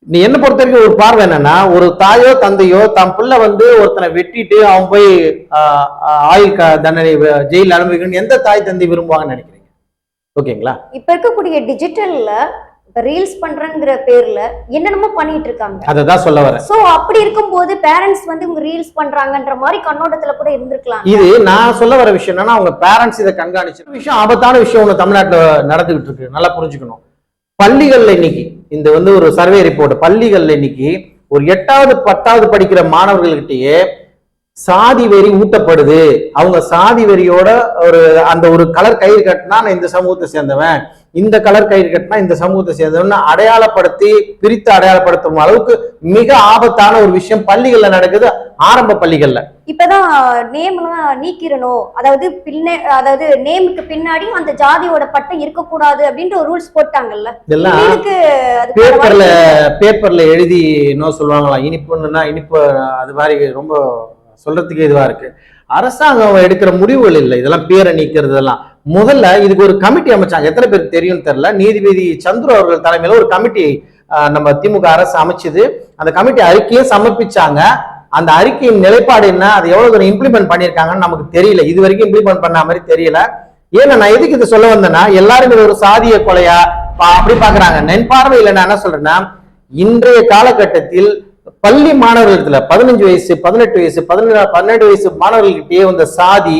நீ என்ன பொறுத்த வரைக்கும் ஒரு பார்வை என்னன்னா, ஒரு தாயோ தந்தையோ தம் பிள்ளை வந்து ஒருத்தனை வெட்டிட்டு அவன் போய் ஆயுள் தண்டனை ஜெயில் அனுபவிக்கணும் எந்த தாய் தந்தை விரும்புவாங்கன்னு நினைக்கிறீங்க? ஓகேங்களா? இப்ப இருக்கக்கூடிய டிஜிட்டல்ல ரீல்ஸ் பண்றங்கிற பேர்ல என்னென்னமோ பண்ணிட்டு இருக்காங்க. அததான் சொல்ல வரேன். சோ அப்படி இருக்கும்போது பேரண்ட்ஸ் வந்து இவங்க ரீல்ஸ் பண்றாங்கன்ற மாதிரி கண்ணோட்டத்துல கூட இருந்திருக்கலாம். இது நான் சொல்ல வர விஷயம் என்னன்னா, அவங்க பேரண்ட்ஸ் இதை கண்காணிச்சு விஷயம் ஆபத்தான விஷயம் ஒண்ணு தமிழ்நாட்டுல நடந்துகிட்டு இருக்கு. நல்லா புரிஞ்சுக்கணும். பள்ளிகள்ல இன்னைக்கு இந்த வந்து ஒரு சர்வே ரிப்போர்ட், பள்ளிகள்ல இன்னைக்கு ஒரு 8வது 10வது படிக்கிற மாணவர்கள்கிட்டயே சாதி வெறி ஊட்டப்படுது. அவங்க சாதி வெறியோட அந்த ஒரு கலர் கயிறு கட்டினா நான் இந்த சமூகத்தை சேர்ந்தவன், இந்த கலர் கயிறு கட்டினா இந்த சமூகத்தை சேர்ந்தவன் அடையாளப்படுத்தி பிரித்து அடையாளப்படுத்தும் அளவுக்கு மிக ஆபத்தான ஒரு விஷயம் பள்ளிகள்ல நடக்குது. ஆரம்ப பள்ளிகள்ல இப்பதான் நேம்லாம் நீக்கிறணும், அதாவது நேமுக்கு பின்னாடி அந்த ஜாதியோட பட்டம் இருக்கக்கூடாது அப்படின்ற ஒரு ரூல்ஸ் போட்டாங்கல்ல. இதெல்லாம் பேப்பர்ல எழுதி இன்னும் சொல்லுவாங்களா, இனிப்புன்னா இனிப்பு, அது மாதிரி ரொம்ப சொல்றதுக்கு இதுவா இருக்கு. அரசாங்கம் எடுக்கிற முடிவுகள் இல்லை இதெல்லாம், பேரை நீக்கிறது எல்லாம். முதல்ல இதுக்கு ஒரு கமிட்டி அமைச்சாங்க. எத்தனை பேருக்கு தெரியும் தெரியல. நீதிபதி சந்துரு அவர்கள் தலைமையில ஒரு கமிட்டி நம்ம திமுக அரசு அமைச்சது. அந்த கமிட்டி அறிக்கையை சமர்ப்பிச்சாங்க. அந்த அறிக்கையின் நிலைப்பாடு என்ன, அது எவ்வளவு தூரம் இம்ப்ளிமெண்ட் பண்ணியிருக்காங்கன்னு நமக்கு தெரியல. இது வரைக்கும் இம்ப்ளிமெண்ட் பண்ண மாதிரி தெரியல. ஏன்னா நான் எதுக்கு இதை சொல்ல வந்தேன்னா, எல்லாருமே ஒரு சாதிய கொலையா அப்படி பாக்குறாங்க. நென்பார்வையில் நான் என்ன சொல்றேன்னா, இன்றைய காலகட்டத்தில் பள்ளி மாணவர்களுக்கு 15 வயசு 18 வயசு 12 வயசு மாணவர்கள்கிட்டயே இந்த சாதி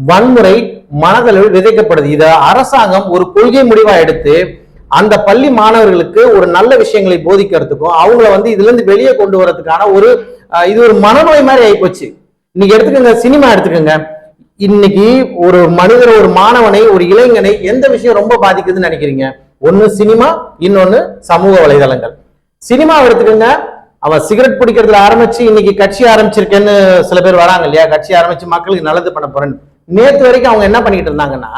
வன்முறை மனதளவில் விதைக்கப்படுது. இத அரசாங்கம் ஒரு கொள்கை முடிவா எடுத்து அந்த பள்ளி மாணவர்களுக்கு ஒரு நல்ல விஷயங்களை போதிக்கிறதுக்கும் அவங்கள வந்து இதுல இருந்து வெளியே கொண்டு வரதுக்கான இது ஒரு மனநோய் மாதிரி ஆயிப்போச்சு. இன்னைக்கு எடுத்துக்கோங்க, சினிமா எடுத்துக்கோங்க. இன்னைக்கு ஒரு மனிதர், ஒரு மாணவனை, ஒரு இளைஞனை எந்த விஷயம் ரொம்ப பாதிக்குதுன்னு நினைக்கிறீங்க? ஒண்ணு சினிமா, இன்னொன்னு சமூக வலைதளங்கள். சினிமா எடுத்துக்கோங்க, அவன் சிகரெட் பிடிக்கிறதுல ஆரம்பிச்சு இன்னைக்கு கட்சி ஆரம்பிச்சிருக்கேன்னு சில பேர் வராங்க இல்லையா, கட்சி ஆரம்பிச்சு மக்களுக்கு நல்லது பண்ண போறேன்னு. நேத்து வரைக்கும் அவங்க என்ன பண்ணிட்டு இருந்தாங்கன்னா